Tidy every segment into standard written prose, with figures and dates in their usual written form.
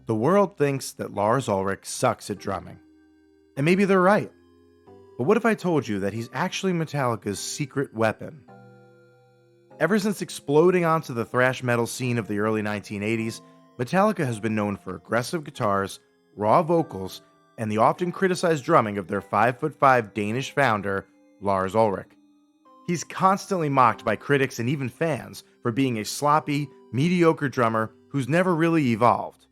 The world thinks that Lars Ulrich sucks at drumming. And maybe they're right. But what if I told you that he's actually Metallica's secret weapon? Ever since exploding onto the thrash metal scene of the early 1980s, Metallica has been known for aggressive guitars, raw vocals, and the often criticized drumming of their 5'5" Danish founder, Lars Ulrich. He's constantly mocked by critics and even fans for being a sloppy, mediocre drummer who's never really evolved.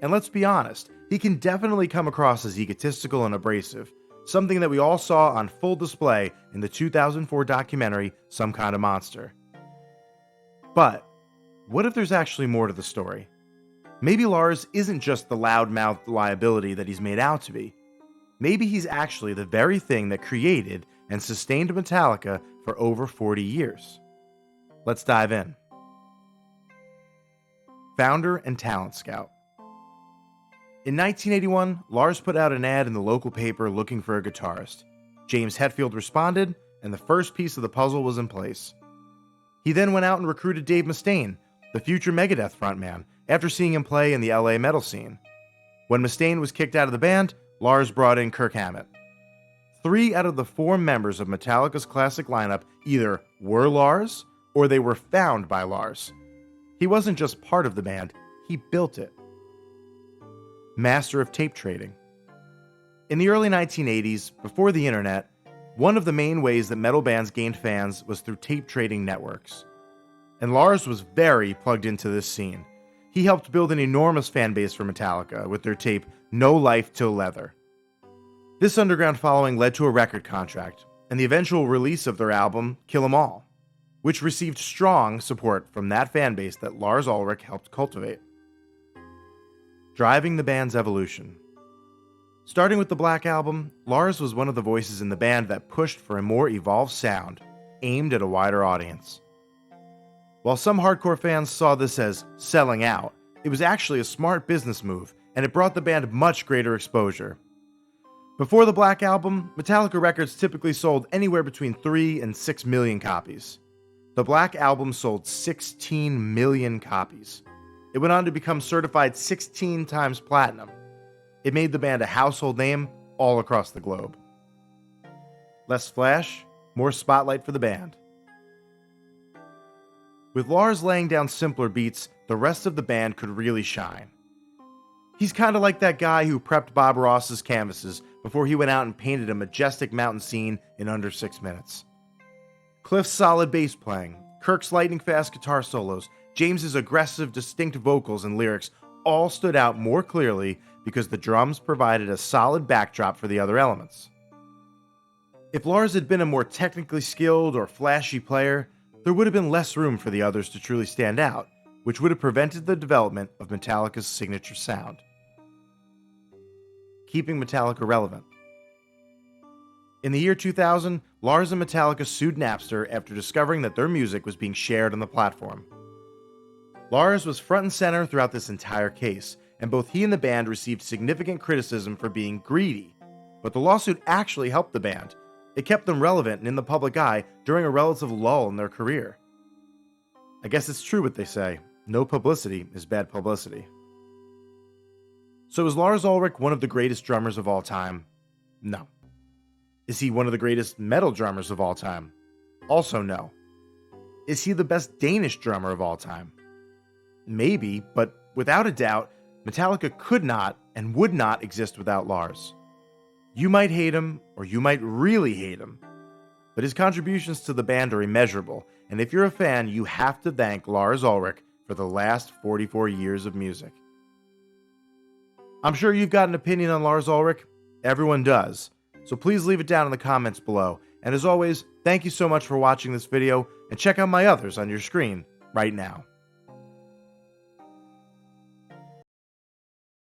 And let's be honest, he can definitely come across as egotistical and abrasive, something that we all saw on full display in the 2004 documentary Some Kind of Monster. But what if there's actually more to the story? Maybe Lars isn't just the loud-mouthed liability that he's made out to be. Maybe he's actually the very thing that created and sustained Metallica for over 40 years. Let's dive in. Founder and talent scout. In 1981, Lars put out an ad in the local paper looking for a guitarist. James Hetfield responded, and the first piece of the puzzle was in place. He then went out and recruited Dave Mustaine, the future Megadeth frontman, after seeing him play in the LA metal scene. When Mustaine was kicked out of the band, Lars brought in Kirk Hammett. 3 out of the 4 members of Metallica's classic lineup either were Lars or they were found by Lars. He wasn't just part of the band, he built it. Master of tape trading. In the early 1980s, before the internet, one of the main ways that metal bands gained fans was through tape trading networks. And Lars was very plugged into this scene. He helped build an enormous fan base for Metallica with their tape No Life Till Leather. This underground following led to a record contract and the eventual release of their album Kill 'Em All, which received strong support from that fan base that Lars Ulrich helped cultivate. Driving the band's evolution. Starting with the Black Album, Lars was one of the voices in the band that pushed for a more evolved sound, aimed at a wider audience. While some hardcore fans saw this as selling out, it was actually a smart business move, and it brought the band much greater exposure. Before the Black Album, Metallica records typically sold anywhere between 3 and 6 million copies. The Black Album sold 16 million copies. It went on to become certified 16 times platinum. It made the band a household name all across the globe. Less flash, more spotlight for the band. With Lars laying down simpler beats, the rest of the band could really shine. He's kind of like that guy who prepped Bob Ross's canvases before he went out and painted a majestic mountain scene in under 6 minutes. Cliff's solid bass playing, Kirk's lightning-fast guitar solos, James's aggressive, distinct vocals and lyrics all stood out more clearly because the drums provided a solid backdrop for the other elements. If Lars had been a more technically skilled or flashy player, there would have been less room for the others to truly stand out, which would have prevented the development of Metallica's signature sound. Keeping Metallica relevant. In the year 2000, Lars and Metallica sued Napster after discovering that their music was being shared on the platform. Lars was front and center throughout this entire case, and both he and the band received significant criticism for being greedy. But the lawsuit actually helped the band. It kept them relevant and in the public eye during a relative lull in their career. I guess it's true what they say, no publicity is bad publicity. So is Lars Ulrich one of the greatest drummers of all time? No. Is he one of the greatest metal drummers of all time? Also no. Is he the best Danish drummer of all time? Maybe, but without a doubt, Metallica could not and would not exist without Lars. You might hate him, or you might really hate him, but his contributions to the band are immeasurable, and if you're a fan, you have to thank Lars Ulrich for the last 44 years of music. I'm sure you've got an opinion on Lars Ulrich. Everyone does. So please leave it down in the comments below. And as always, thank you so much for watching this video, and check out my others on your screen right now.